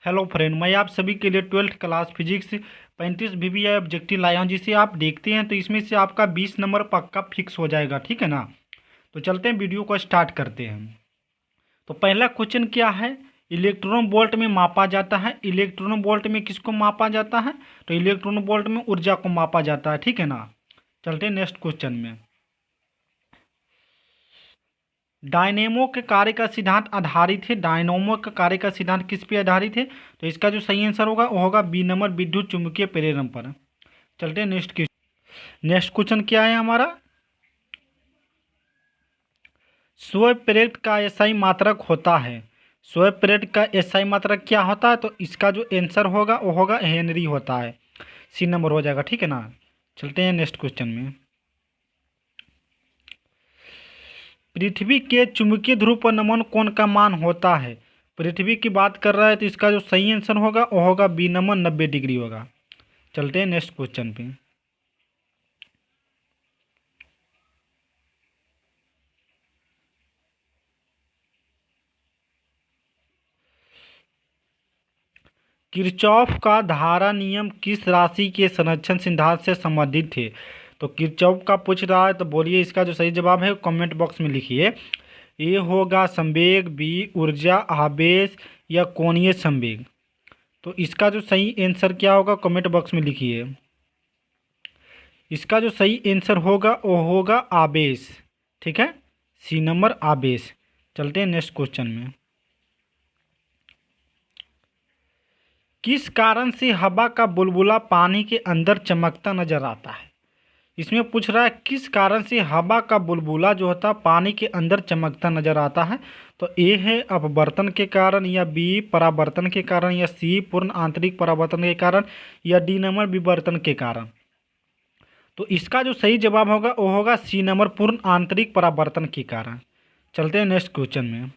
Hello friend, मैं आप सभी के लिए 12th class physics 35 VBI objective लाया हूं, जिसे आप देखते हैं तो इसमें से आपका 20 नंबर पक्का फिक्स हो जाएगा। ठीक है ना। तो चलते हैं, वीडियो को स्टार्ट करते हैं। तो पहला क्वेश्चन क्या है? इलेक्ट्रॉन वोल्ट में मापा जाता है। इलेक्ट्रॉन वोल्ट में किसको मापा जाता है? तो इलेक्ट्रॉन वोल्ट में ऊर्जा को मापा जाता है। ठीक है ना। चलते हैं नेक्स्ट क्वेश्चन में। डायनेमो के कार्य का सिद्धांत आधारित है। डायनेमो का कार्य का सिद्धांत किस पे आधारित है? तो इसका जो सही आंसर होगा वो होगा बी नंबर, विद्युत चुंबकीय प्रेरण पर। चलते हैं नेक्स्ट क्वेश्चन। नेक्स्ट क्वेश्चन क्या है हमारा? स्व प्रेरक का एसआई मात्रक होता है। स्व प्रेरक का एसआई मात्रक क्या होता है? तो इसका जो आंसर होगा वो होगा हेनरी होता है। सी नंबर हो जाएगा। ठीक है ना। चलते हैं नेक्स्ट क्वेश्चन में। पृथ्वी के चुंबकीय ध्रुव पर नमन कोण का मान होता है। पृथ्वी की बात कर रहा है तो इसका जो सही आंसर होगा वो होगा बी नंबर, 90 डिग्री होगा। चलते हैं नेक्स्ट क्वेश्चन पे। किरचॉफ का धारा नियम किस राशि के संरक्षण सिद्धांत से संबंधित है? तो किरचॉफ का पूछ रहा है तो बोलिए, इसका जो सही जवाब है कमेंट बॉक्स में लिखिए। ए होगा संवेग, बी ऊर्जा, आवेश या कोणीय संवेग। तो इसका जो सही आंसर क्या होगा कमेंट बॉक्स में लिखिए। इसका जो सही आंसर होगा वो होगा आवेश। ठीक है, सी नंबर आवेश। चलते हैं नेक्स्ट क्वेश्चन में। किस कारण से हवा का बुलबुला पानी के अंदर चमकता नजर आता है? इसमें पूछ रहा है किस कारण से हवा का बुलबुला जो होता है पानी के अंदर चमकता नजर आता है। तो ए है अपवर्तन के कारण, या बी परावर्तन के कारण, या सी पूर्ण आंतरिक परावर्तन के कारण, या डी नंबर विवर्तन के कारण। तो इसका जो सही जवाब होगा वो होगा सी नंबर, पूर्ण आंतरिक परावर्तन के कारण। चलते हैं नेक्स्ट क्वेश्चन में।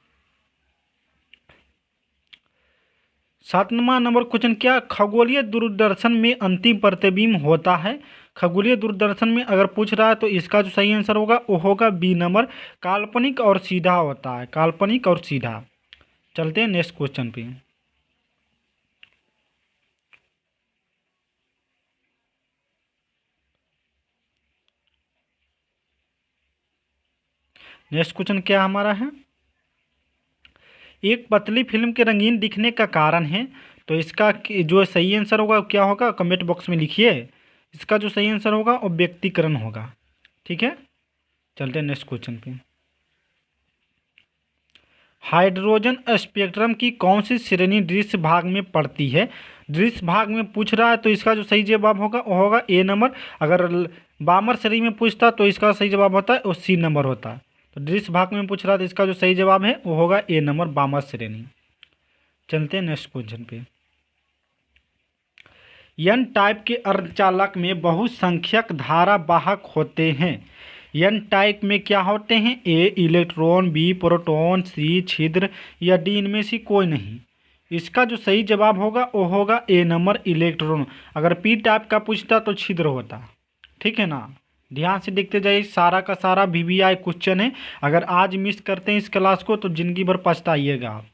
7वां नंबर क्वेश्चन क्या? खगोलीय दूरदर्शन में अंतिम प्रतिबिंब होता है। खगोलीय दूरदर्शन में अगर पूछ रहा है तो इसका जो सही आंसर होगा वो होगा बी नंबर, काल्पनिक और सीधा होता है। काल्पनिक और सीधा। चलते हैं नेक्स्ट क्वेश्चन पे। नेक्स्ट क्वेश्चन क्या हमारा है? एक पतली फिल्म के रंगीन दिखने का कारण है। तो इसका जो सही आंसर होगा क्या होगा कमेंट बॉक्स में लिखिए। इसका जो सही आंसर होगा वो व्यक्तिकरण होगा। ठीक है। चलते हैं नेक्स्ट क्वेश्चन पे। हाइड्रोजन स्पेक्ट्रम की कौन सी श्रेणी दृश्य भाग में पड़ती है? दृश्य भाग में पूछ रहा है तो इसका जो सही जवाब होगा वो होगा ए नंबर। अगर बामर श्रेणी में पूछता तो इसका सही जवाब होता है वो सी नंबर होता। तो दृश्य भाग में पूछ रहा है तो इसका जो सही जवाब है वो होगा ए नंबर, बामर श्रेणी। चलते हैं नेक्स्ट क्वेश्चन पे। एन टाइप के अर्धचालक में बहुसंख्यक धारा वाहक होते हैं। एन टाइप में क्या होते हैं? ए इलेक्ट्रॉन, बी प्रोटॉन, सी छिद्र, या डी इनमें से कोई नहीं। इसका जो सही जवाब होगा वो होगा ए नंबर, इलेक्ट्रॉन। अगर पी टाइप का पूछता तो छिद्र होता। ठीक है ना। ध्यान से देखते जाइए, सारा का सारा VBI क्वेश्चन है। अगर आज मिस करते हैं इस क्लास को तो ज़िंदगी भर पछताइएगा आप।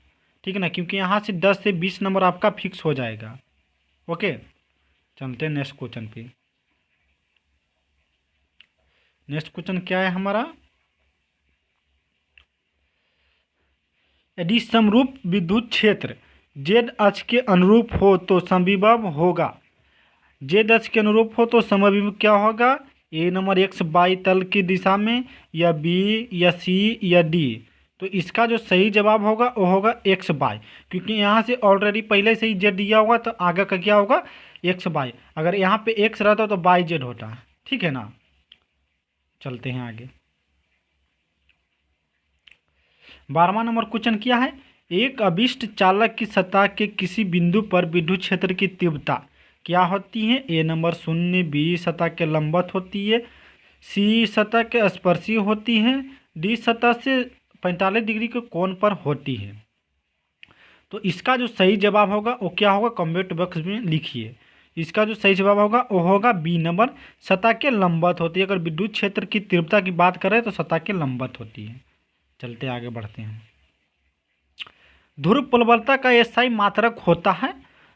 ठीक है ना, क्योंकि यहाँ से 10 से 20 नंबर आपका फिक्स हो जाएगा। ओके। चलते हैं नेक्स्ट क्वेश्चन पे। नेक्स्ट क्वेश्चन क्या है हमारा? यदि समरूप विद्युत क्षेत्र जेड अक्ष के अनुरूप हो तो समविभव होगा। जेड अक्ष के अनुरूप हो तो समविभव क्या होगा? ए नंबर एक्स वाई तल की दिशा में, या बी, या सी, या डी। तो इसका जो सही जवाब होगा वो होगा एक्स वाई, क्योंकि यहाँ से ऑलरेडी पहले से ही जेड दिया होगा तो आगे का क्या होगा? X Y. अगर यहाँ पे एक्स रहता तो वाई जेड होता। ठीक है ना। चलते हैं आगे। 12वां नंबर क्वेश्चन क्या है? एक अभिष्ट चालक की सतह के किसी बिंदु पर विद्युत क्षेत्र की तीव्रता क्या होती है? ए नंबर 0, बी सतह के लंबवत होती है, सी सतह के स्पर्शी होती है, डी सतह से 45 डिग्री के कोण पर होती है। तो इसका जो सही जवाब होगा वो क्या होगा कमेंट बॉक्स में लिखिए। इसका जो सही जवाब होगा वो होगा बी नंबर, सतह के लंबवत होती है। अगर विद्युत क्षेत्र की तीव्रता की बात करें तो सतह के लंबवत होती है। चलते आगे बढ़ते हैं। ध्रुव प्रवलता का एसआई मात्रक होता है।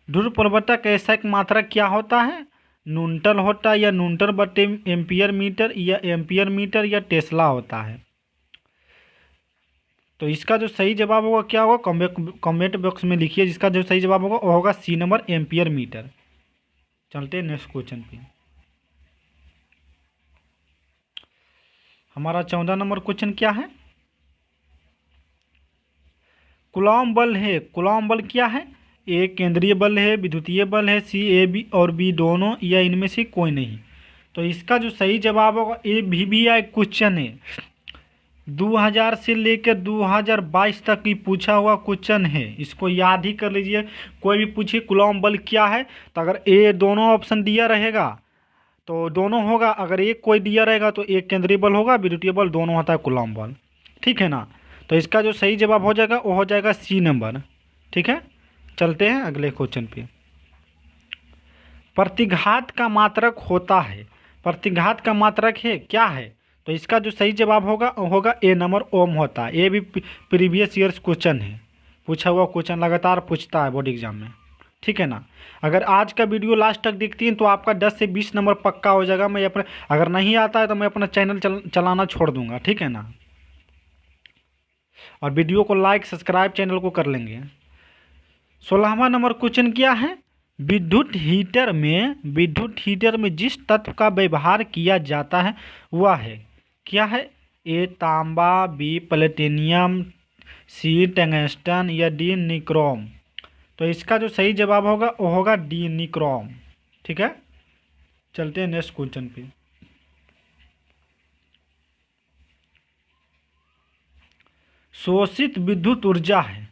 ध्रुव प्रवलता का एसआई मात्रक क्या होता है? न्यूटन होता है, या न्यूटन बटे एम्पियर मीटर, या एम्पियर मीटर, या टेस्ला होता है। तो इसका जो सही जवाब होगा क्या होगा, कमेंट बॉक्स में लिखिए। जिसका जो सही जवाब होगा वो होगा सी नंबर, एम्पियर मीटर। चलते हैं नेक्स्ट क्वेश्चन पे। हमारा 14 नंबर क्वेश्चन क्या है? कूलॉम बल है। कूलॉम बल क्या है? ए केंद्रीय बल है, विद्युतीय बल है, सी ए बी और बी दोनों, या इनमें से कोई नहीं। तो इसका जो सही जवाब होगा ए भी एक क्वेश्चन है, 2000 से लेकर 2022 तक की पूछा हुआ क्वेश्चन है। इसको याद ही कर लीजिए। कोई भी पूछिए कूलॉम बल क्या है, तो अगर ए दोनों ऑप्शन दिया रहेगा तो दोनों होगा, अगर एक कोई दिया रहेगा तो एक केंद्रीय बल होगा, विद्युतीय बल दोनों होता है कूलॉम बल। ठीक है ना। तो इसका जो सही जवाब हो जाएगा वो हो जाएगा सी नंबर। ठीक है, चलते हैं अगले क्वेश्चन पे। प्रतिघात का मात्रक होता है। प्रतिघात का मात्रक है क्या है? तो इसका जो सही जवाब होगा ए नंबर, ओम होता है। ये भी प्रीवियस ईयर्स क्वेश्चन है, पूछा हुआ क्वेश्चन लगातार पूछता है बोर्ड एग्जाम में। ठीक है ना। अगर आज का वीडियो लास्ट तक देखती हैं तो आपका 10 से 20 नंबर पक्का हो जाएगा। मैं अपने, अगर नहीं आता है तो मैं अपना चैनल चलाना छोड़ दूंगा। ठीक है ना। और वीडियो को लाइक सब्सक्राइब चैनल को कर लेंगे। 16वां नंबर क्वेश्चन क्या है? विद्युत हीटर में जिस तत्व का व्यवहार किया जाता है वह है क्या है? ए तांबा, बी प्लेटिनियम, सी टंगस्टन, या डी निक्रोम। तो इसका जो सही जवाब होगा वो होगा डी निक्रोम। ठीक है, चलते हैं नेक्स्ट क्वेश्चन पे। शोषित विद्युत ऊर्जा है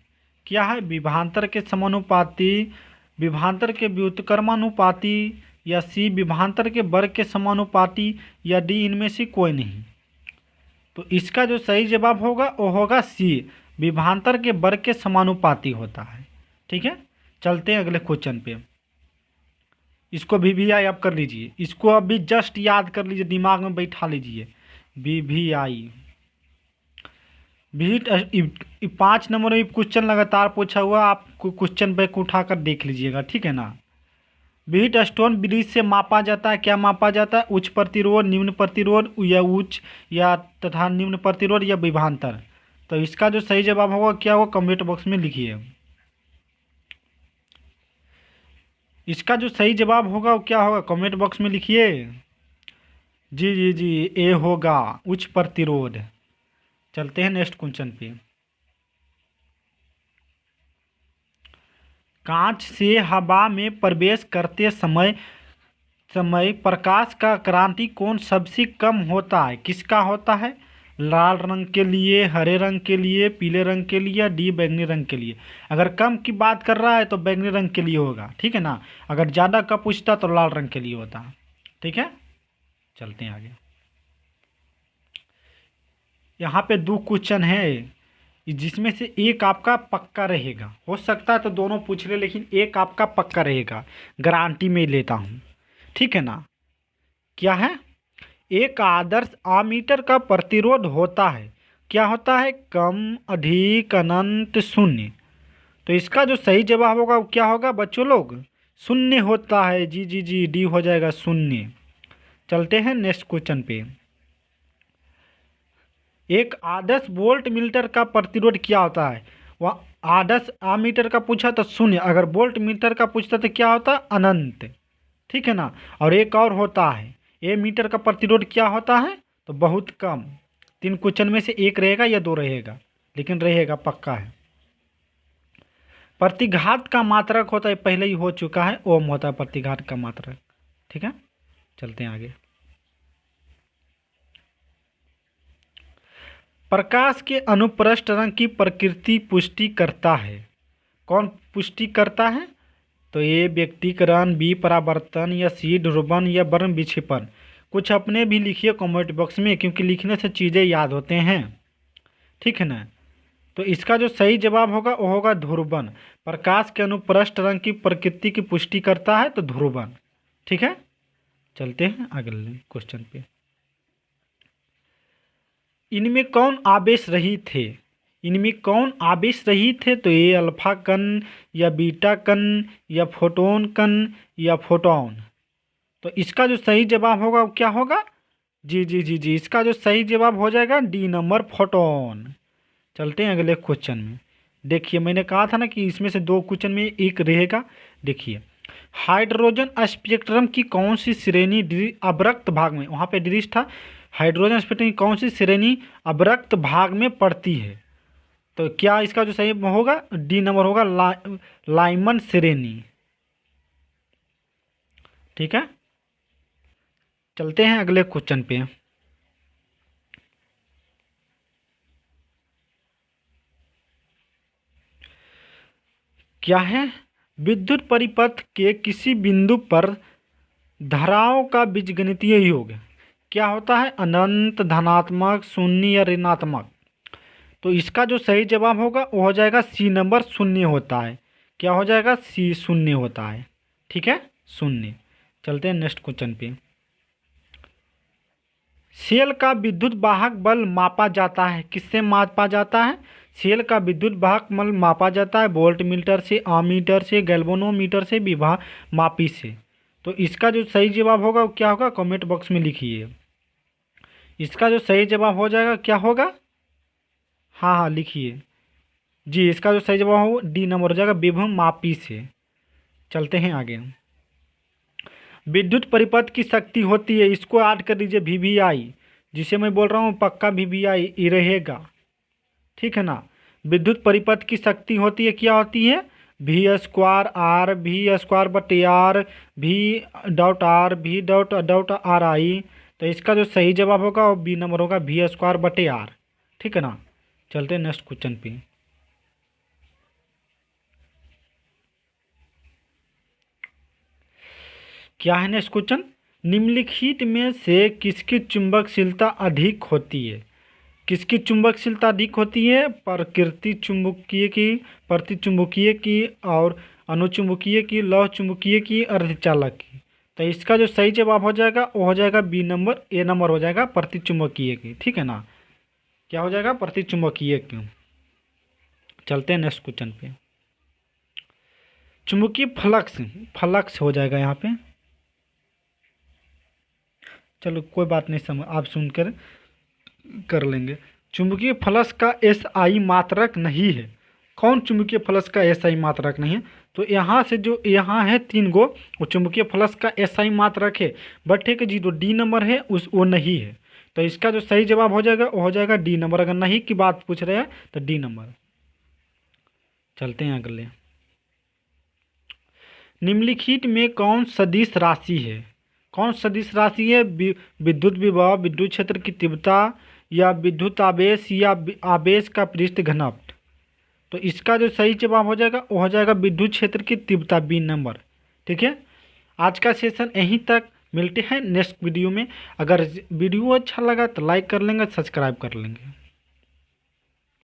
क्या है? विभवांतर के समानुपाती, विभवांतर के व्युत्क्रमानुपाती, या सी विभवांतर के वर्ग के समानुपाती, या डी इनमें से कोई नहीं। तो इसका जो सही जवाब होगा वो होगा सी, विभवांतर के वर्ग के समानुपाती होता है। ठीक है, चलते हैं अगले क्वेश्चन पे। इसको भी आई आप कर लीजिए, इसको अभी जस्ट याद कर लीजिए, दिमाग में बैठा लीजिए। भी आई भी 5 नंबर में क्वेश्चन लगातार पूछा हुआ, आप क्वेश्चन बैक उठाकर देख लीजिएगा। ठीक है ना। व्हीट स्टोन ब्रिज से मापा जाता है, क्या मापा जाता है? उच्च प्रतिरोध, निम्न प्रतिरोध, या उच्च या तथा निम्न प्रतिरोध, या विभवांतर। तो इसका जो सही जवाब होगा क्या होगा, कमेंट बॉक्स में लिखिए। इसका जो सही जवाब होगा वो क्या होगा, कमेंट बॉक्स में लिखिए। जी जी जी, ए होगा उच्च प्रतिरोध। चलते हैं नेक्स्ट क्वेश्चन पे। कांच से हवा में प्रवेश करते समय प्रकाश का क्रांति कोण सबसे कम होता है? किसका होता है? लाल रंग के लिए, हरे रंग के लिए, पीले रंग के लिए, डी बैंगनी रंग के लिए। अगर कम की बात कर रहा है तो बैंगनी रंग के लिए होगा। ठीक है ना। अगर ज़्यादा का पूछता तो लाल रंग के लिए होता। ठीक है, चलते हैं आगे। यहाँ पे 2 क्वेश्चन है, जिसमें से एक आपका पक्का रहेगा। हो सकता है तो दोनों पूछ ले, लेकिन एक आपका पक्का रहेगा, गारंटी में लेता हूँ। ठीक है ना। क्या है? एक आदर्श आमीटर का प्रतिरोध होता है, क्या होता है? कम, अधिक, अनंत, शून्य। तो इसका जो सही जवाब होगा वो क्या होगा बच्चों लोग? शून्य होता है। जी जी जी, डी हो जाएगा शून्य। चलते हैं नेक्स्ट क्वेश्चन पे। एक आदर्श वोल्ट मीटर का प्रतिरोध क्या होता है? वह आदर्श आमीटर का पूछा तो शून्य, अगर वोल्ट मीटर का पूछता तो क्या होता? अनंत। ठीक है ना। और एक और होता है, ए मीटर का प्रतिरोध क्या होता है? तो बहुत कम। 3 क्वेश्चन में से एक रहेगा या 2 रहेगा, लेकिन रहेगा, पक्का है। प्रतिघात का मात्रक होता है, पहले ही हो चुका है, ओम होता है प्रतिघात का मात्रक। ठीक है, चलते हैं आगे। प्रकाश के अनुप्रस्थ रंग की प्रकृति पुष्टि करता है। कौन पुष्टि करता है? तो ए व्यक्तिकरण, बी परावर्तन, या सी ध्रुवन, या वर्ण विक्षेपण। कुछ अपने भी लिखिए कमेंट बॉक्स में, क्योंकि लिखने से चीज़ें याद होते हैं। ठीक है ना। तो इसका जो सही जवाब होगा वो होगा ध्रुवन। प्रकाश के अनुप्रस्थ रंग की प्रकृति की पुष्टि करता है तो ध्रुवन। ठीक है, चलते हैं अगले क्वेश्चन पे। इनमें कौन आवेश रहित थे? इनमें कौन आवेश रहित है? तो ये अल्फा कण या बीटा कण या फोटोन कण या फोटोन। तो इसका जो सही जवाब होगा वो क्या होगा? जी जी जी जी, इसका जो सही जवाब हो जाएगा डी नंबर, फोटोन। चलते हैं अगले क्वेश्चन में। देखिए मैंने कहा था ना कि इसमें से 2 क्वेश्चन में एक रहेगा। देखिए हाइड्रोजन स्पेक्ट्रम की कौन सी श्रेणी अवरक्त भाग में, वहाँ पे डिरिस था, हाइड्रोजन स्पेक्ट्रम की कौन सी श्रेणी अवरक्त भाग में पड़ती है? तो क्या इसका जो सही होगा डी नंबर होगा, लाइमन श्रेणी। ठीक है, चलते हैं अगले क्वेश्चन पे। क्या है? विद्युत परिपथ के किसी बिंदु पर धाराओं का बीजगणितीय योग क्या होता है? अनंत, धनात्मक, शून्य या ऋणात्मक। तो इसका जो सही जवाब होगा वो हो जाएगा सी नंबर, शून्य होता है। क्या हो जाएगा? सी, शून्य होता है। ठीक है, शून्य। चलते हैं नेक्स्ट क्वेश्चन पे। सेल का विद्युत वाहक बल मापा जाता है, किससे मापा जाता है? सेल का विद्युत वाहक बल मापा जाता है वोल्ट मीटर से, आमीटर से, गैल्वेनोमीटर से, विभव मापी से। तो इसका जो सही जवाब होगा वो क्या होगा? कमेंट बॉक्स में लिखिए। इसका जो सही जवाब हो जाएगा क्या होगा? हाँ हाँ लिखिए जी। इसका जो सही जवाब हो डी नंबर हो जाएगा, विभव मापी से। चलते हैं आगे। विद्युत परिपथ की शक्ति होती है, इसको ऐड कर दीजिए VVI, जिसे मैं बोल रहा हूँ पक्का VVI ही रहेगा। ठीक है ना। विद्युत परिपथ की शक्ति होती है, क्या होती है? V² V² V.R V.R तो इसका जो सही जवाब होगा वो बी नंबर होगा, V²/R। ठीक है ना। चलते हैं नेक्स्ट क्वेश्चन पे। क्या है नेक्स्ट क्वेश्चन? निम्नलिखित में से किसकी चुंबकशीलता अधिक होती है? किसकी चुंबकशीलता अधिक होती है? प्रकृति चुंबकीय की, प्रतिचुंबकीय की और अनुचुंबकीय की, लौह चुंबकीय की, अर्धचालक की। तो इसका जो सही जवाब हो जाएगा वो हो जाएगा बी नंबर, ए नंबर हो जाएगा, प्रतिचुंबकीय की। ठीक है ना। क्या हो जाएगा? प्रतिचुंबकीय की। चलते हैं नेक्स्ट क्वेश्चन पे। चुंबकीय फ्लक्स, फ्लक्स हो जाएगा यहाँ पे। चलो कोई बात नहीं, समझ आप सुनकर कर लेंगे। चुंबकीय फ्लक्स का SI मात्रक नहीं है। कौन चुंबकीय फ्लक्स का SI मात्रक नहीं है? तो यहाँ से जो यहाँ है 3 गो, वो चुंबकीय फ्लक्स का SI मात्रक है। बट ठीक है जी, जो डी नंबर है वो नहीं है। तो इसका जो सही जवाब हो जाएगा वो हो जाएगा डी नंबर। अगर नहीं की बात पूछ रहे हैं तो डी नंबर। चलते हैं अगले। निम्नलिखित में कौन सदिश राशि है? कौन सदिश राशि है? विद्युत विभव, विद्युत क्षेत्र की तीव्रता या विद्युत आवेश या आवेश का पृष्ठ घनत्व। तो इसका जो सही जवाब हो जाएगा वो हो जाएगा विद्युत क्षेत्र की तीव्रता, बी नंबर। ठीक है, आज का सेशन यहीं तक। मिलते हैं नेक्स्ट वीडियो में। अगर वीडियो अच्छा लगा तो लाइक कर लेंगे, सब्सक्राइब कर लेंगे।